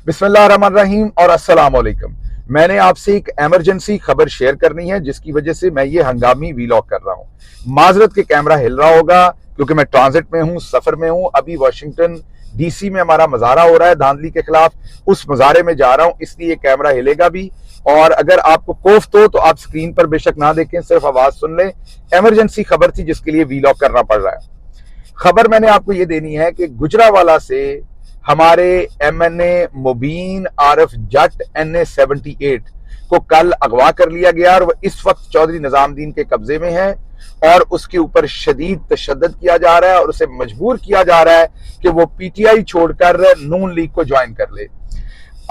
बिस्मिल्लाहिर्रहमानिर्रहीम और अस्सलाम वालेकुम। मैंने आपसे एक इमरजेंसी खबर शेयर करनी है जिसकी वजह से मैं ये हंगामी वीलॉग कर रहा हूँ। माजरत के कैमरा हिल रहा होगा क्योंकि मैं ट्रांजिट में हूँ, सफर में हूँ। अभी वाशिंगटन डीसी में हमारा मुजाहरा हो रहा है धांधली के खिलाफ, उस मुजाहरे में जा रहा हूँ, इसलिए कैमरा हिलेगा भी। और अगर आपको कोफ्त हो तो आप स्क्रीन पर बेशक ना देखें, सिर्फ आवाज सुन लें। इमरजेंसी खबर थी जिसके लिए वीलॉग करना पड़ रहा है। खबर मैंने आपको ये देनी है कि गुजरावाला से हमारे एमएनए मुबीन आरिफ जट NA 78 को कल अगवा कर लिया गया और वह इस वक्त चौधरी निजामुद्दीन के कब्जे में है और उसके ऊपर शदीद तशद्दुद किया जा रहा है और उसे मजबूर किया जा रहा है कि वो PTI छोड़कर नून लीग को ज्वाइन कर ले।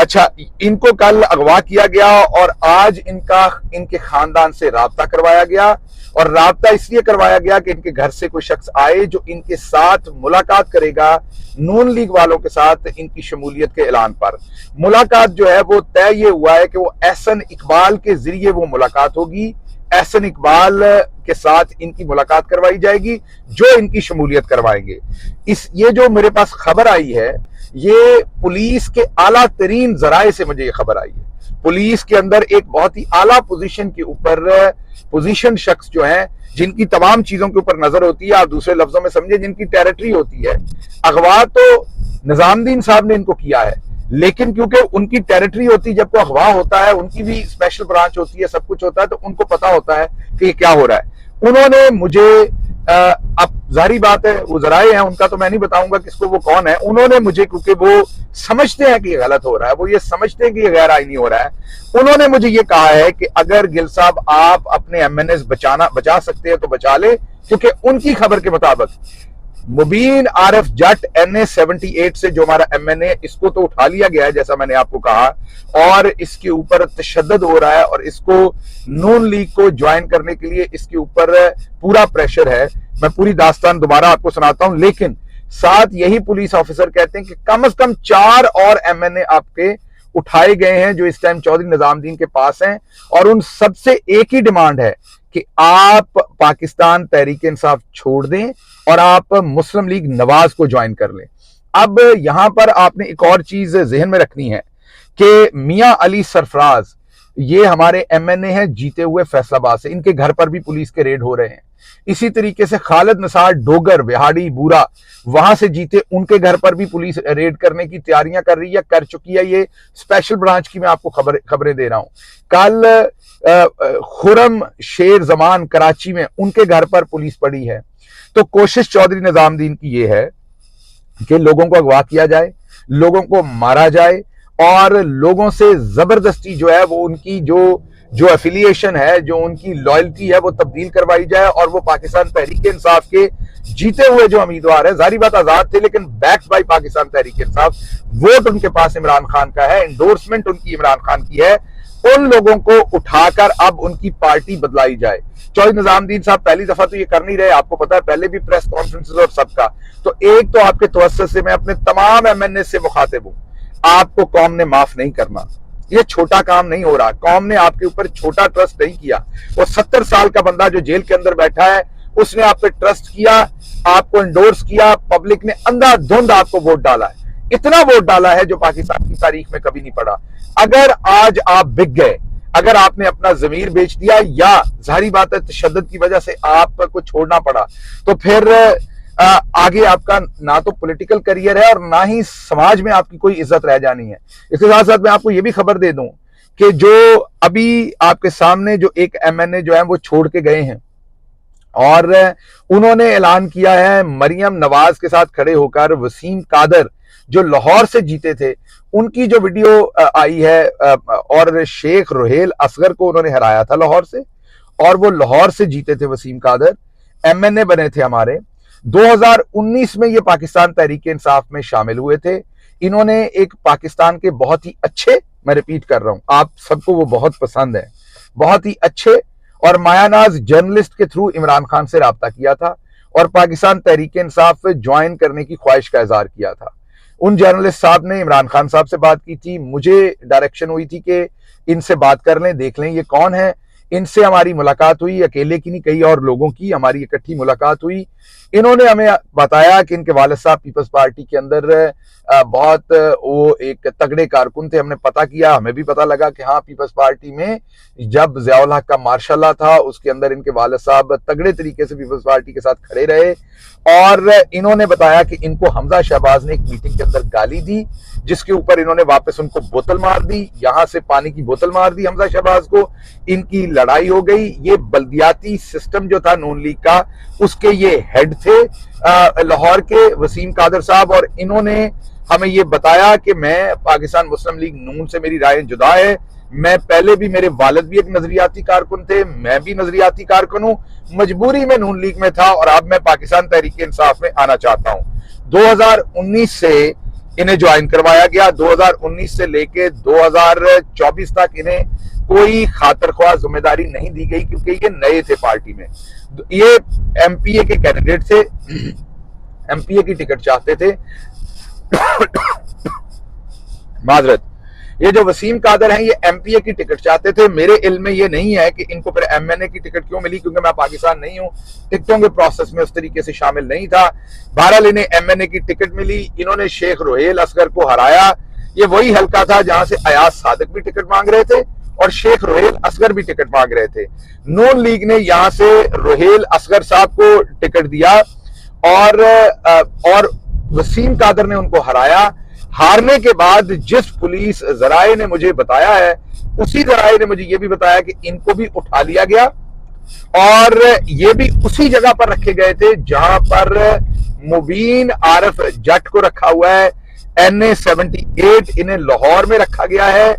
अच्छा, इनको कल अगवा किया गया और आज इनके खानदान से राब्ता करवाया गया और राब्ता इसलिए करवाया गया कि इनके घर से कोई शख्स आए जो इनके साथ मुलाकात करेगा नून लीग वालों के साथ इनकी शमूलियत के ऐलान पर। मुलाकात जो है वो तय ये हुआ है कि वो एहसन इकबाल के जरिए वो मुलाकात होगी। एहसन इकबाल के साथ इनकी मुलाकात करवाई जाएगी जो इनकी शमूलियत करवाएंगे। ये जो मेरे पास खबर आई है ये पुलिस के आला तरीन जराए से मुझे ये खबर आई है। पुलिस के अंदर एक बहुत ही आला पोजीशन के ऊपर पोजीशन शख्स जो है जिनकी तमाम चीजों के ऊपर नजर होती है, आप दूसरे लफ्जों में समझे जिनकी टेरिटरी होती है। अगवा तो निजामुद्दीन साहब ने इनको किया है, लेकिन क्योंकि उनकी टेरिटरी होती है, जब कोई अगवा होता है उनकी भी स्पेशल ब्रांच होती है, सब कुछ होता है, तो उनको पता होता है कि ये क्या हो रहा है। उन्होंने मुझे अब जाहिर बात है वो जराए हैं उनका, तो मैं नहीं बताऊंगा किसको वो कौन है। उन्होंने मुझे, क्योंकि वो समझते हैं कि ये गलत हो रहा है, वो ये समझते हैं कि ये गैर आईनी हो रहा है, उन्होंने मुझे ये कहा है कि अगर गिल साहब आप अपने MNAs बचा सकते हैं तो बचा ले, क्योंकि उनकी खबर के मुताबिक मुबीन आरिफ जट NA 78 से जो हमारा MNA, इसको तो उठा लिया गया है जैसा मैंने आपको कहा, और इसके ऊपर तशद्दुद हो रहा है और इसको नून लीग को ज्वाइन करने के लिए इसके ऊपर पूरा प्रेशर है। मैं पूरी दास्तान दोबारा आपको सुनाता हूं, लेकिन साथ यही पुलिस ऑफिसर कहते हैं कि कम से कम 4 और MNA आपके उठाए गए हैं जो इस टाइम चौधरी निजामुद्दीन के पास हैं, और उन सबसे एक ही डिमांड है कि आप पाकिस्तान तहरीक इंसाफ छोड़ दें और आप मुस्लिम लीग नवाज को ज्वाइन कर लें। अब यहां पर आपने एक और चीज जहन में रखनी है कि मियां अली सरफराज ये हमारे MNA हैं जीते हुए फैसलाबाद से, इनके घर पर भी पुलिस के रेड हो रहे हैं। इसी तरीके से खालिद निसार डोगर विहाड़ी बूरा वहां से जीते, उनके घर पर भी पुलिस रेड करने की तैयारियां कर रही है, कर चुकी है। ये स्पेशल ब्रांच की मैं आपको खबरें दे रहा हूं। कल खुरम शेर जमान कराची में उनके घर पर पुलिस पड़ी है। तो कोशिश चौधरी निजामुद्दीन की ये है कि लोगों को अगवा किया जाए, लोगों को मारा जाए और लोगों से जबरदस्ती जो है वो उनकी जो एफिलिएशन है, जो उनकी लॉयल्टी है वो तब्दील करवाई जाए और वो पाकिस्तान तहरीक इंसाफ के जीते हुए जो उम्मीदवार है, जारी बात आजाद थे लेकिन backed by Pakistan Tehreek Insaf, vote उनके पास इमरान खान का है, एंडोर्समेंट उनकी इमरान खान की है, उन लोगों को उठाकर अब उनकी पार्टी बदलाई जाए। चौधरी निजामुद्दीन साहब पहली दफा तो ये कर नहीं रहे, आपको पता है, पहले भी प्रेस कॉन्फ्रेंसेस और सबका। तो एक तो आपके तवज्जुह से मैं अपने तमाम MNA से मुखातिब हूं, आपको कौम ने माफ नहीं करना। ये छोटा काम नहीं हो रहा, कौम ने आपके ऊपर छोटा ट्रस्ट नहीं किया। वो 70 साल का बंदा जो जेल के अंदर बैठा है उसने आप पे ट्रस्ट किया, आपको एंडोर्स किया, पब्लिक ने अंधाधुंध आपको वोट डाला है, इतना वोट डाला है जो पाकिस्तान की तारीख में कभी नहीं पड़ा। अगर आज आप बिक गए, अगर आपने अपना जमीर बेच दिया या जाहिर बात है तशद्दुद की वजह से आपको छोड़ना पड़ा, तो फिर आगे आपका ना तो पॉलिटिकल करियर है और ना ही समाज में आपकी कोई इज्जत रह जानी है। इसके साथ साथ मैं आपको यह भी खबर दे दूं कि जो अभी आपके सामने जो एक MNA जो है वो छोड़ के गए हैं और उन्होंने ऐलान किया है मरियम नवाज के साथ खड़े होकर, वसीम कादर जो लाहौर से जीते थे उनकी जो वीडियो आई है, और शेख रोहेल असगर को उन्होंने हराया था लाहौर से, और वो लाहौर से जीते थे। वसीम कादर MNA बने थे हमारे 2019 में, ये पाकिस्तान तहरीक इंसाफ में शामिल हुए थे। इन्होंने एक पाकिस्तान के बहुत ही अच्छे, मैं रिपीट कर रहा हूं, आप सबको वो बहुत पसंद है, बहुत ही अच्छे और मायानाज जर्नलिस्ट के थ्रू इमरान खान से राब्ता किया था और पाकिस्तान तहरीक इंसाफ में ज्वाइन करने की ख्वाहिश का इजहार किया था। उन जर्नलिस्ट साहब ने इमरान खान साहब से बात की थी, मुझे डायरेक्शन हुई थी कि इनसे बात कर लें, देख लें ये कौन है। इनसे हमारी मुलाकात हुई, अकेले की नहीं कई और लोगों की हमारी इकट्ठी मुलाकात हुई। इन्होंने हमें बताया कि इनके वालिद साहब पीपल्स पार्टी के अंदर बहुत वो एक तगड़े कारकुन थे। हमने पता किया, हमें भी पता लगा कि हाँ, पीपल्स पार्टी में जब ज़ियाउल हक का मार्शल था उसके अंदर इनके वालिद साहब तगड़े तरीके से पीपल्स पार्टी के साथ खड़े रहे। और इन्होंने बताया कि इनको हमजा शहबाज ने एक मीटिंग के अंदर गाली दी, जिसके ऊपर इन्होंने वापस उनको बोतल मार दी, यहां से पानी की बोतल मार दी हमजा शहबाज को। इनकी लड़ाई हो गई। ये बल्दियाती सिस्टम जो था नून लीग का, उसके ये हेड थे लाहौर के वसीम कादर साहब, और इन्होंने हमें ये बताया कि मैं पाकिस्तान मुस्लिम लीग नून से मेरी राय जुदा है। मैं पहले भी, मेरे वालिद भी एक नजरियाती कारकुन थे, मैं भी नजरियाती कारकुन हूं, मजबूरी में नून लीग में था और अब मैं पाकिस्तान तहरीक इंसाफ में आना चाहता हूं। 2019 से इन्हें ज्वाइन करवाया गया। 2019 से लेके 2024 तक इन्हें कोई खातर ख्वाह जिम्मेदारी नहीं दी गई, क्योंकि ये नए थे पार्टी में। ये एमपीए के कैंडिडेट थे, एमपीए की टिकट चाहते थे। माजरत, ये जो वसीम कादर हैं ये एमपीए की टिकट चाहते थे। मेरे इल्म में ये नहीं है कि इनको फिर एमएनए की टिकट क्यों मिली, क्योंकि मैं पाकिस्तान नहीं हूं, टिकटों के प्रोसेस में उस तरीके से शामिल नहीं था। बहरहाल इन्हें एमएनए की टिकट मिली। इन्होंने शेख रोहेल असगर को हराया। ये वही हल्का था जहां से अयाज सादिक भी टिकट मांग रहे थे और शेख रोहेल असगर भी टिकट मांग रहे थे। नून लीग ने यहां से रोहेल असगर साहब को टिकट दिया और वसीम कादर ने उनको हराया। हारने के बाद जिस पुलिस जराए ने मुझे बताया है, उसी जराए ने मुझे यह भी बताया कि इनको भी उठा लिया गया और ये भी उसी जगह पर रखे गए थे जहां पर मुबीन आरिफ जट को रखा हुआ है। NA 78 इन्हें लाहौर में रखा गया है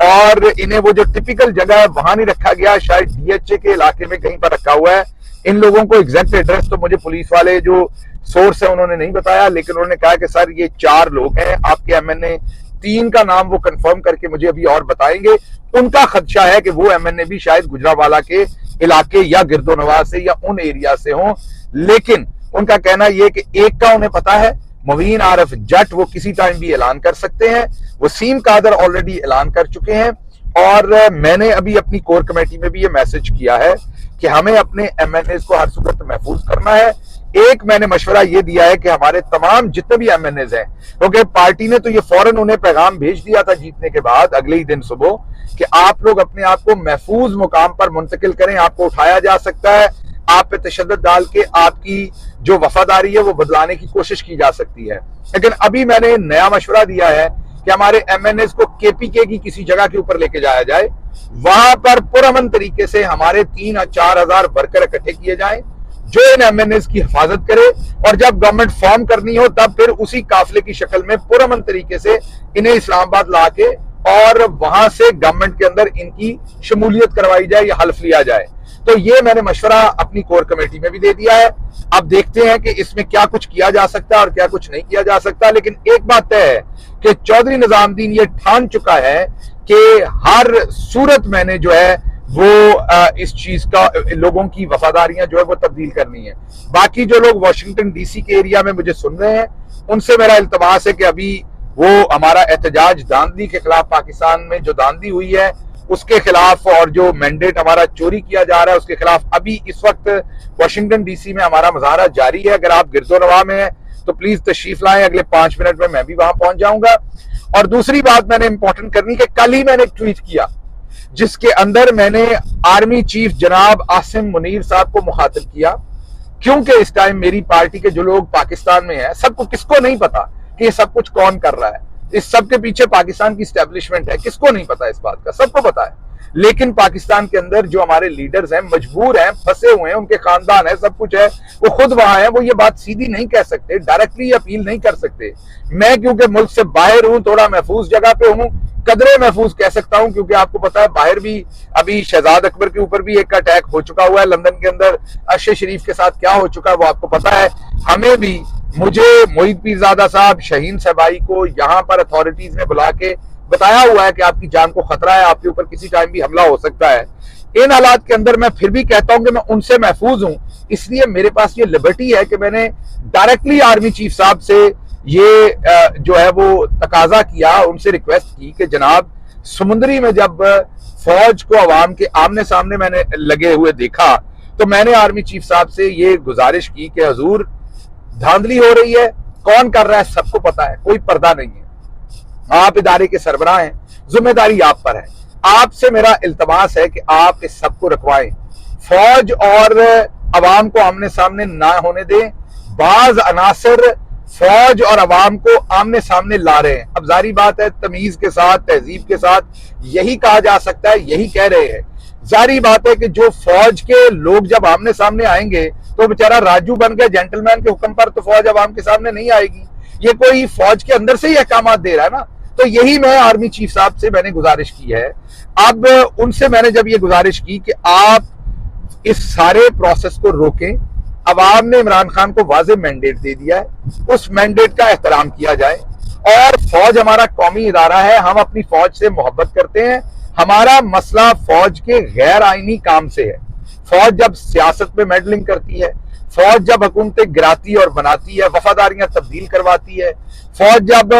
और इन्हें वो जो टिपिकल जगह है वहां नहीं रखा गया, शायद DHA के इलाके में कहीं पर रखा हुआ है। इन लोगों को एग्जैक्ट एड्रेस तो मुझे पुलिस वाले जो सोर्स है उन्होंने नहीं बताया, लेकिन उन्होंने कहा कि सर ये 4 लोग हैं, आपके MNA 3 का नाम वो कंफर्म करके मुझे अभी और बताएंगे। उनका खदशा है कि वो MNA भी शायद गुजरावाला के इलाके या गिरदोनवाज से या उन एरिया से हों, लेकिन उनका कहना यह कि एक का उन्हें पता है, मुबीन आरिफ जट, वो किसी टाइम भी ऐलान कर सकते हैं। वसीम कादर ऑलरेडी ऐलान कर चुके हैं और मैंने अभी अपनी कोर कमेटी में भी ये मैसेज किया है कि हमें अपने MNAs को हर सूरत महफूज करना है। एक मैंने मशवरा ये दिया है कि हमारे तमाम जितने भी MNAs हैं, क्योंकि पार्टी ने तो ये फौरन उन्हें पैगाम भेज दिया था जीतने के बाद अगले ही दिन सुबह कि आप लोग अपने आप को महफूज मुकाम पर मुंतकिल करें, आपको उठाया जा सकता है, आप पे तशद्दुद डाल के आपकी जो वफादारी है वो बदलाने की कोशिश की जा सकती है। लेकिन अभी मैंने नया मशवरा दिया है कि हमारे MNAs को KPK की किसी जगह के ऊपर लेके जाया जाए, वहां पर पुरअमन तरीके से हमारे 3 या 4 हजार वर्कर इकट्ठे किए जाएं जो इन MNAs की हिफाजत करे, और जब गवर्नमेंट फॉर्म करनी हो तब फिर उसी काफिले की शक्ल में पुरअमन तरीके से इन्हें इस्लामाबाद लाके और वहां से गवर्नमेंट के अंदर इनकी शमूलियत करवाई जाए या हल्फ लिया जाए। तो ये मैंने मशवरा अपनी कोर कमेटी में भी दे दिया है। अब देखते हैं कि इसमें क्या कुछ किया जा सकता है और क्या कुछ नहीं किया जा सकता, लेकिन एक बात तय है कि चौधरी निजामुद्दीन ये ठान चुका है कि हर सूरत मैंने जो है वो इस चीज का लोगों की वफादारियां जो है वो तब्दील करनी है। बाकी जो लोग वाशिंगटन DC के एरिया में मुझे सुन रहे हैं, उनसे मेरा इल्तमास है कि अभी वो हमारा एहतजाज धांधली के खिलाफ, पाकिस्तान में जो धांधली हुई है उसके खिलाफ और जो मैंडेट हमारा चोरी किया जा रहा है उसके खिलाफ अभी इस वक्त वाशिंगटन DC में हमारा मुजाहरा जारी है। अगर आप गिरदोनवा में हैं तो प्लीज तशरीफ लाएं, अगले 5 मिनट में मैं भी वहां पहुंच जाऊंगा। और दूसरी बात मैंने इंपॉर्टेंट करनी कि कल ही मैंने एक ट्वीट किया जिसके अंदर मैंने आर्मी चीफ जनाब आसिम मुनीर साहब को मुखातिब किया, क्योंकि इस टाइम मेरी पार्टी के जो लोग पाकिस्तान में हैं, सबको किसको नहीं पता कि ये सब कुछ कौन कर रहा है, इस सब के पीछे पाकिस्तान की एस्टेब्लिशमेंट है, किसको नहीं पता इस बात का, सबको पता है। लेकिन पाकिस्तान के अंदर जो हमारे लीडर्स हैं, मजबूर हैं, फंसे हुए हैं, उनके खानदान है, सब कुछ है, वो खुद वहां है, वो ये बात सीधी नहीं कह सकते, डायरेक्टली अपील नहीं कर सकते। मैं क्योंकि मुल्क से बाहर हूं, थोड़ा महफूज जगह पे हूं, कदरे महफूज कह सकता हूं, क्योंकि आपको पता है बाहर भी अभी शहजाद अकबर के ऊपर भी एक अटैक हो चुका हुआ है, लंदन के अंदर अरशद शरीफ के साथ क्या हो चुका है वो आपको पता है। हमें भी, मुझे मोहित पीरजादा साहब, शहीन सहबाई को यहाँ पर अथॉरिटीज ने बुला के बताया हुआ है कि आपकी जान को खतरा है, आपके ऊपर किसी टाइम भी हमला हो सकता है। इन हालात के अंदर मैं फिर भी कहता हूं कि मैं उनसे महफूज हूं, इसलिए मेरे पास ये लिबर्टी है कि मैंने डायरेक्टली आर्मी चीफ साहब से ये जो है वो तकाजा किया, उनसे रिक्वेस्ट की कि जनाब समुद्री में जब फौज को अवाम के आमने सामने मैंने लगे हुए देखा तो मैंने आर्मी चीफ साहब से ये गुजारिश की कि हुजूर, धांधली हो रही है, कौन कर रहा है सबको पता है, कोई पर्दा नहीं है, आप इदारे के सरबराह हैं, जिम्मेदारी आप पर है, आपसे मेरा इल्तमास है कि आप इस सबको रखवाएं, फौज और अवाम को आमने सामने ना होने दें। बाज अनासर फौज और अवाम को आमने सामने ला रहे हैं। अब जारी बात है, तमीज के साथ, तहजीब के साथ यही कहा जा सकता है, यही कह रहे हैं। जारी बात है कि जो फौज के लोग जब आमने सामने आएंगे तो बेचारा राजू बन गया जेंटलमैन के हुक्म पर, तो फौज अवाम के सामने नहीं आएगी। ये कोई फौज के अंदर से ही अहकाम दे रहा है ना। तो यही मैं आर्मी चीफ साहब से मैंने गुजारिश की है। अब उनसे मैंने जब ये गुजारिश की कि आप इस सारे प्रोसेस को रोकें, अवाम ने इमरान खान को वाज़ेह मैंडेट दे दिया है, उस मैंडेट का एहतराम किया जाए। और फौज हमारा कौमी इदारा है, हम अपनी फौज से मोहब्बत करते हैं। हमारा मसला फौज के गैर आईनी काम से है। फौज जब सियासत में मेडलिंग करती है, फौज जब हुकूमतें गिराती और बनाती है, वफादारियां तब्दील करवाती है, फौज जब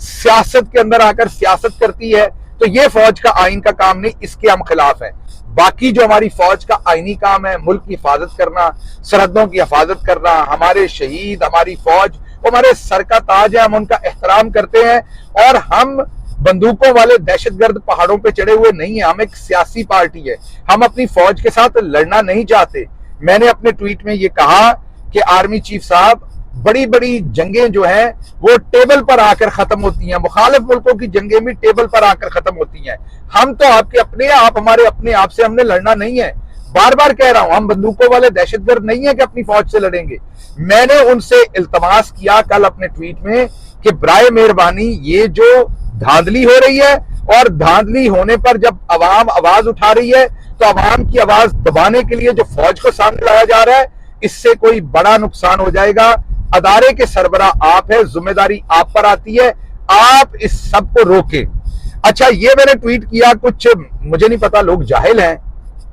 सियासत के अंदर आकर सियासत करती है, तो ये फौज का आइन का काम नहीं, इसके हम खिलाफ हैं। बाकी जो हमारी फौज का आईनी काम है, मुल्क की हिफाजत करना, सरहदों की हिफाजत करना, हमारे शहीद, हमारी फौज, वो हमारे सर का ताज है, हम उनका एहतराम करते हैं। और हम बंदूकों वाले दहशतगर्द पहाड़ों पे चढ़े हुए नहीं है, हम एक सियासी पार्टी है, हम अपनी फौज के साथ लड़ना नहीं चाहते। मैंने अपने ट्वीट में ये कहा कि आर्मी चीफ साहब, बड़ी बड़ी जंगें जो हैं वो टेबल पर आकर खत्म होती हैं, मुखालिफ मुल्कों की जंगें भी टेबल पर आकर खत्म होती हैं। हम तो आपके अपने आप, हमारे अपने आप से हमने लड़ना नहीं है। बार बार कह रहा हूं, हम बंदूकों वाले दहशतगर्द नहीं है कि अपनी फौज से लड़ेंगे। मैंने उनसे इल्तमास किया कल अपने ट्वीट में कि बराए मेहरबानी ये जो धांधली हो रही है, और धांधली होने पर जब अवाम आवाज उठा रही है तो अवाम की आवाज दबाने के लिए जो फौज को सामने लाया जा रहा है, इससे कोई बड़ा नुकसान हो जाएगा। अदारे के सरबराह आप है, जिम्मेदारी आप पर आती है, आप इस सब को रोके। अच्छा, ये मैंने ट्वीट किया, कुछ मुझे नहीं पता, लोग जाहिल हैं,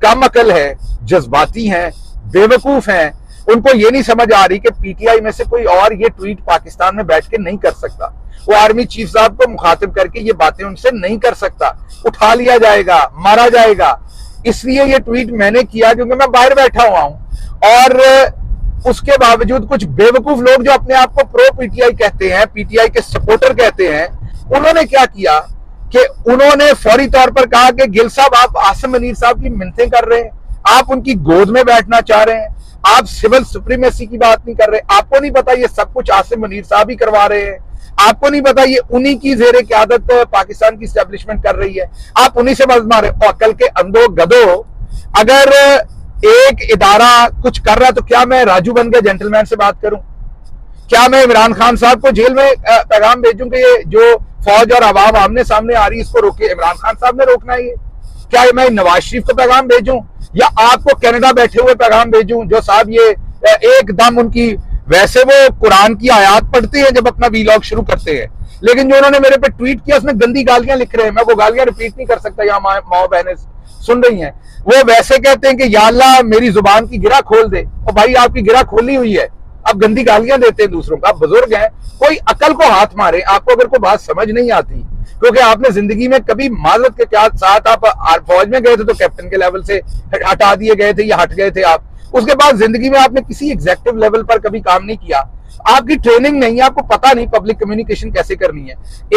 कम अकल है, जज्बाती हैं, बेवकूफ हैं, उनको ये नहीं समझ आ रही कि पीटीआई में से कोई और ये ट्वीट पाकिस्तान में बैठ के नहीं कर सकता। वो आर्मी चीफ साहब को मुखातिब करके ये बातें उनसे नहीं कर सकता, उठा लिया जाएगा, मारा जाएगा। इसलिए ये ट्वीट मैंने किया क्योंकि मैं बाहर बैठा हुआ हूं। और उसके बावजूद कुछ बेवकूफ लोग जो अपने आप को प्रो पीटीआई कहते हैं, पीटीआई के सपोर्टर कहते हैं, उन्होंने क्या किया कि उन्होंने फौरी तौर पर कहा कि गिल साहब, आप आसिम मुनीर साहब की मिन्नतें कर रहे हैं, आप उनकी गोद में बैठना चाह रहे हैं, आप सिविल सुप्रीमेसी की बात नहीं कर रहे। आपको नहीं पता ये सब कुछ आसिम मुनीर साहब ही करवा रहे हैं? आपको नहीं पता ये उन्हीं की ज़ेरे क़यादत पाकिस्तान की एस्टेब्लिशमेंट कर रही है? आप उन्हीं से मदद मारे। और कल के अंधो गधो, अगर एक इदारा कुछ कर रहा है तो क्या मैं राजू बन गया जेंटलमैन से बात करूं? क्या मैं इमरान खान साहब को जेल में पैगाम भेजूं कि ये जो फौज और अवाम आमने सामने आ रही है इसको रोके? इमरान खान साहब ने रोकना है ये? क्या मैं नवाज शरीफ को पैगाम भेजूं, या आपको कनाडा बैठे हुए पैगाम भेजूं जो साहब ये एकदम उनकी, वैसे वो कुरान की आयत पढ़ते हैं जब अपना वीलॉग शुरू करते हैं, लेकिन जो उन्होंने मेरे पे ट्वीट किया उसमें गंदी गालियां लिख रहे हैं। मैं वो गालियां रिपीट नहीं कर सकता, यहाँ माओ बहनें सुन रही हैं। वो वैसे कहते हैं कि या अल्लाह मेरी जुबान की गिरा खोल दे, और भाई आपकी गिरा खोली हुई है, अब गंदी गालियां देते हैं दूसरों को। आप बुजुर्ग हैं, कोई अकल को हाथ मारे। आपको अगर कोई बात समझ नहीं आती, क्योंकि आपने जिंदगी में कभी माजरत के साथ, आप फौज में गए थे तो कैप्टन के लेवल से हटा दिए गए थे या हट गए थे आप, उसके बाद जिंदगी में आपने किसी एग्जेक्टिव लेवल पर कभी काम नहीं किया, आपकी ट्रेनिंग नहीं है, आपको पता नहीं पब्लिक कम्युनिकेशन कैसे करनी है।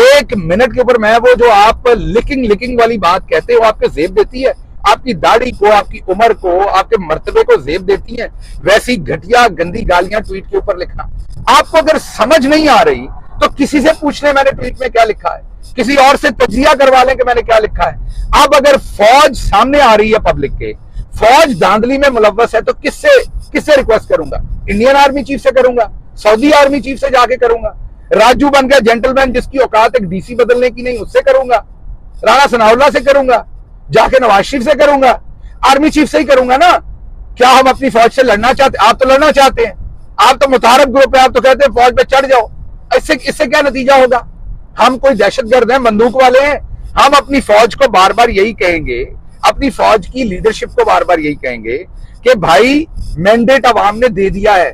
एक मिनट के ऊपर मैं वो जो आप लिकिंग वाली बात कहते हो, आपके जेब देती है, आपकी दाढ़ी को, आपकी उम्र को, आपके मर्तबे को जेब देती है। वैसी घटिया गंदी गालियां ट्वीट के ऊपर लिखना, आपको अगर समझ नहीं आ रही तो किसी से पूछ ले मैंने ट्वीट में क्या लिखा है, किसी और से तजिया करवा लें कि मैंने क्या लिखा है। अब अगर फौज सामने आ रही है पब्लिक के, फौज धांधली में मुलव्वस है, तो किससे रिक्वेस्ट करूंगा? इंडियन आर्मी चीफ से करूंगा, सऊदी आर्मी चीफ से जाके करूंगा, राजू बन गया जेंटलमैन जिसकी औकात एक डीसी बदलने की नहीं, उससे करूंगा, राणा सनाउल्लाह से करूंगा, जाके नवाज शरीफ से करूंगा, आर्मी चीफ से ही करूंगा ना। क्या हम अपनी फौज से लड़ना चाहते? आप तो लड़ना चाहते हैं, आप तो मुतारफ ग्रुप है, आप तो कहते हैं फौज पे चढ़ जाओ। इससे क्या नतीजा होगा? हम कोई दहशतगर्द हैं, बंदूक वाले हैं? हम अपनी फौज को बार बार यही कहेंगे, अपनी फौज की लीडरशिप को बार बार यही कहेंगे कि भाई मैंडेट अवाम ने दे दिया है,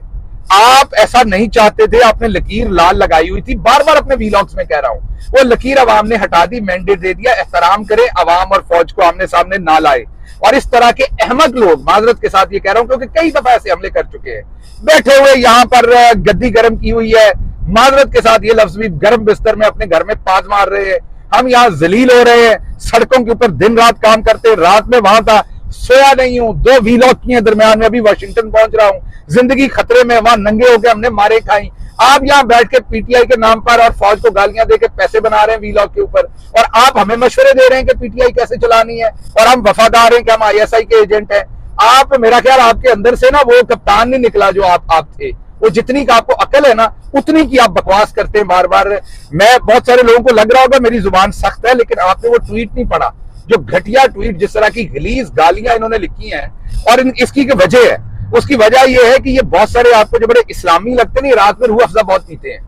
आप ऐसा नहीं चाहते थे, आपने लकीर लाल लगाई हुई थी, बार बार अपने वीलॉग्स में कह रहा हूं, वो लकीर अवाम ने हटा दी, मैंडेट दे दिया, एहतराम करे, अवाम और फौज को आमने सामने ना लाए। और इस तरह के अहमक लोग, माजरत के साथ ये कह रहा हूं क्योंकि कई दफा ऐसे हमले कर चुके हैं, बैठे हुए यहां पर गद्दी गर्म की हुई है, माजरत के साथ ये लफ्ज भी, गर्म बिस्तर में अपने घर में पाज मार रहे हैं, हम यहां जलील हो रहे हैं, सड़कों के ऊपर दिन रात काम करते, रात में वहां था, सोया नहीं हूं, 2 वीलॉग किए दरमियान में, अभी वाशिंगटन पहुंच रहा हूं, जिंदगी खतरे में, वहां नंगे होकर हमने मारे खाई। आप यहां बैठ के पीटीआई के नाम पर और फौज को गालियां देके पैसे बना रहे हैं वीलॉग के ऊपर, और आप हमें मशवरे दे रहे हैं कि पीटीआई कैसे चलानी है, और हम वफादार हैं कि हम आईएसआई के एजेंट हैं। आप, मेरा ख्याल आपके अंदर से ना वो कप्तान नहीं निकला जो आप थे, वो जितनी का आपको अकल है ना उतनी की आप बकवास करते हैं बार बार। मैं, बहुत सारे लोगों को लग रहा होगा मेरी जुबान सख्त है, लेकिन आपने वो ट्वीट नहीं पढ़ा, जो घटिया ट्वीट, जिस तरह की गलीज गालियां इन्होंने लिखी हैं, और इसकी वजह है, उसकी वजह यह है कि ये बहुत सारे आपको जो बड़े इस्लामी लगते नहीं, रात में रूह अफ़ज़ा बहुत पीते हैं,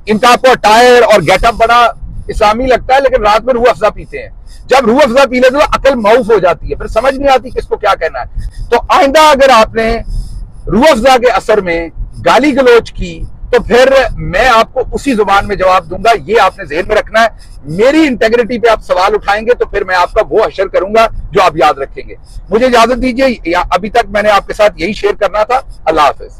इनका आपको अटायर और गेटअप बड़ा इस्लामी लगता है, लेकिन रात में रूह अफ़ज़ा पीते हैं। जब रूह अफ़ज़ा पी लेते तो अकल माऊफ हो जाती है, फिर समझ नहीं आती किसको क्या कहना है। तो आइंदा अगर आपने रूह अफ़ज़ा के असर में गाली गलोच की तो फिर मैं आपको उसी जुबान में जवाब दूंगा, ये आपने ज़हन में रखना है। मेरी इंटेग्रिटी पे आप सवाल उठाएंगे तो फिर मैं आपका वो हशर करूंगा जो आप याद रखेंगे। मुझे इजाजत दीजिए, अभी तक मैंने आपके साथ यही शेयर करना था। अल्लाह हाफिज।